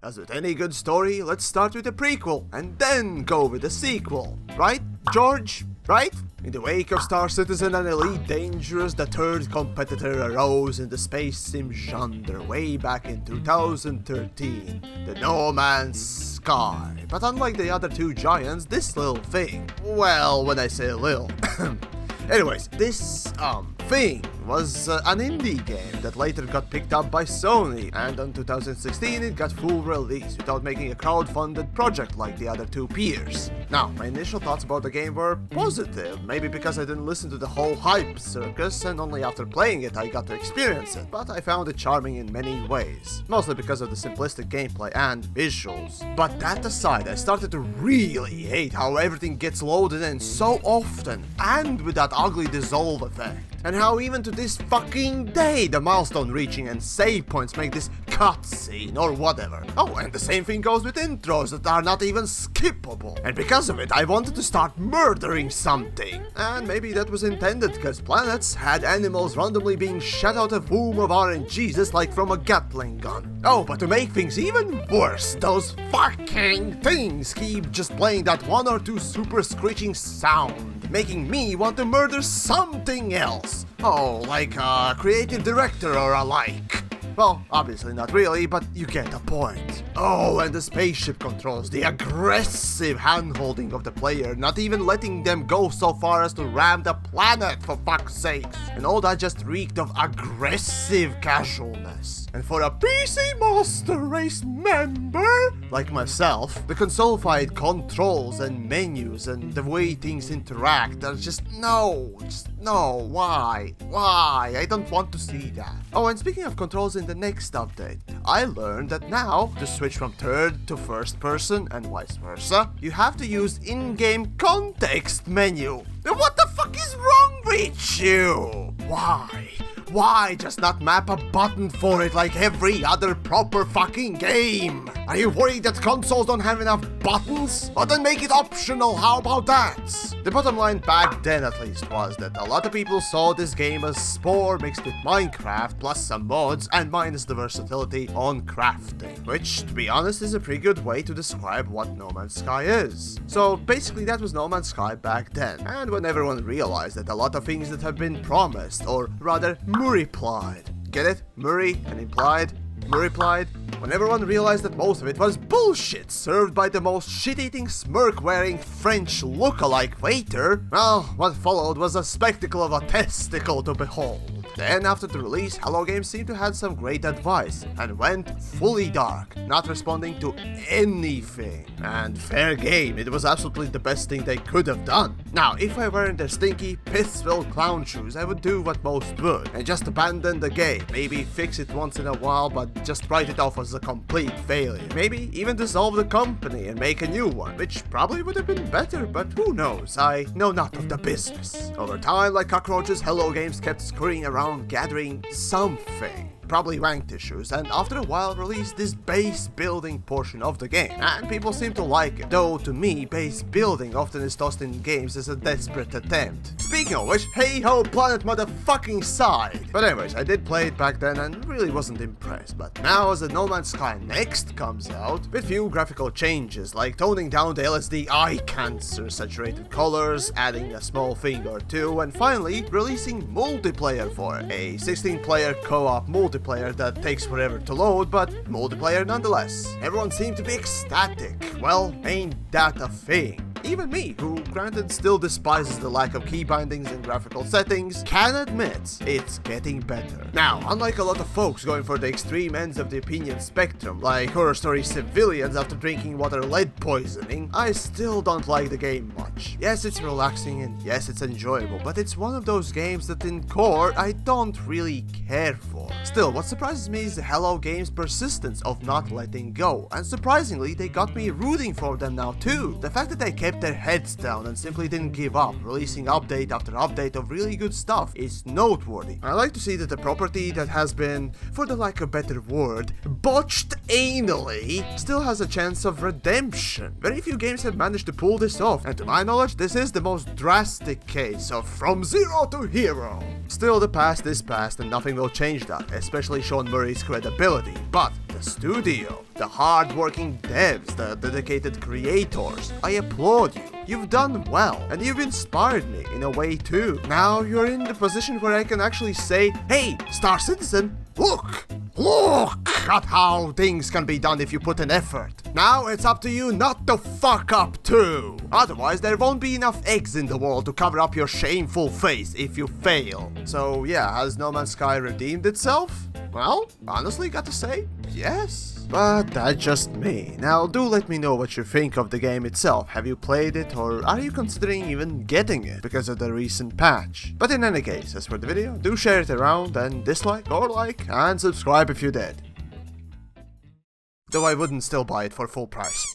as with any good story, let's start with the prequel and then go with the sequel. Right, George? Right? In the wake of Star Citizen and Elite Dangerous, the third competitor arose in the space sim genre way back in 2013, the No Man's Sky. But unlike the other two giants, this little thing, well, when I say little, anyways, this thing was an indie game that later got picked up by Sony, and in 2016 it got full release without making a crowd-funded project like the other two peers. Now, my initial thoughts about the game were positive, maybe because I didn't listen to the whole hype circus and only after playing it I got to experience it, but I found it charming in many ways, mostly because of the simplistic gameplay and visuals. But that aside, I started to really hate how everything gets loaded in so often, and with that ugly dissolve effect. And how even to this fucking day the milestone reaching and save points make this cutscene or whatever. Oh, and the same thing goes with intros that are not even skippable. And because of it, I wanted to start murdering something. And maybe that was intended, because planets had animals randomly being shot out of womb of RNG just like from a Gatling gun. Oh, but to make things even worse, those fucking things keep just playing that one or two super screeching sound, making me want to murder something else. Oh, like a creative director or a like. Well, obviously not really, but you get the point. Oh, and the spaceship controls, the aggressive hand-holding of the player, not even letting them go so far as to ram the planet, for fuck's sakes. And all that just reeked of aggressive casualness. And for a PC Master Race member like myself, the console-fied controls and menus and the way things interact are just no, why? I don't want to see that. Oh, and speaking of controls, in the next update, I learned that now, to switch from third to first person and vice versa, you have to use in-game context menu. What the fuck is wrong with you? Why just not map a button for it like every other proper fucking game? Are you worried that consoles don't have enough buttons? Well, then make it optional, how about that? The bottom line back then at least was that a lot of people saw this game as Spore mixed with Minecraft plus some mods and minus the versatility on crafting, which, to be honest, is a pretty good way to describe what No Man's Sky is. So basically that was No Man's Sky back then, and when everyone realized that a lot of things that have been promised, or rather Murray-plied. Get it? Murray and implied? Murray-plied? When everyone realized that most of it was bullshit served by the most shit-eating, smirk-wearing French look-alike waiter, well, what followed was a spectacle of a testicle to behold. Then, after the release, Hello Games seemed to have some great advice, and went fully dark, not responding to anything. And fair game, it was absolutely the best thing they could have done. Now, if I were in their stinky, piss-filled clown shoes, I would do what most would, and just abandon the game. Maybe fix it once in a while, but just write it off as a complete failure. Maybe even dissolve the company and make a new one, which probably would have been better, but who knows, I know not of the business. Over time, like cockroaches, Hello Games kept scurrying around gathering something, probably ranked issues, and after a while released this base building portion of the game, and people seem to like it, though to me base building often is tossed in games as a desperate attempt. Speaking of which, hey ho planet motherfucking side! But anyways, I did play it back then and really wasn't impressed, but now as the No Man's Sky Next comes out, with few graphical changes like toning down the LSD eye cancer saturated colors, adding a small thing or two, and finally releasing multiplayer for it, a 16-player co-op multiplayer that takes forever to load, but multiplayer nonetheless. Everyone seemed to be ecstatic. Well, ain't that a thing? Even me, who granted still despises the lack of key bindings and graphical settings, can admit it's getting better. Now, unlike a lot of folks going for the extreme ends of the opinion spectrum, like Horror Story civilians after drinking water lead poisoning, I still don't like the game much. Yes, it's relaxing and yes, it's enjoyable, but it's one of those games that in core I don't really care for. Still, what surprises me is the Hello Games' persistence of not letting go, and surprisingly, they got me rooting for them now too. The fact that they kept their heads down and simply didn't give up, releasing update after update of really good stuff, is noteworthy. I like to see that the property that has been, for the lack of a better word, botched anally, still has a chance of redemption. Very few games have managed to pull this off, and to my knowledge, this is the most drastic case of from zero to hero. Still, the past is past and nothing will change that, especially Sean Murray's credibility. But the studio, the hard-working devs, the dedicated creators, I applaud you. You've done well, and you've inspired me in a way too. Now you're in the position where I can actually say, hey, Star Citizen, look at how things can be done if you put in effort. Now it's up to you not to fuck up too. Otherwise there won't be enough eggs in the world to cover up your shameful face if you fail. So yeah, has No Man's Sky redeemed itself? Well, honestly, gotta say, yes. But that's just me. Now do let me know what you think of the game itself. Have you played it, or are you considering even getting it because of the recent patch? But in any case, as for the video, do share it around and dislike or like and subscribe if you did. Though I wouldn't still buy it for full price.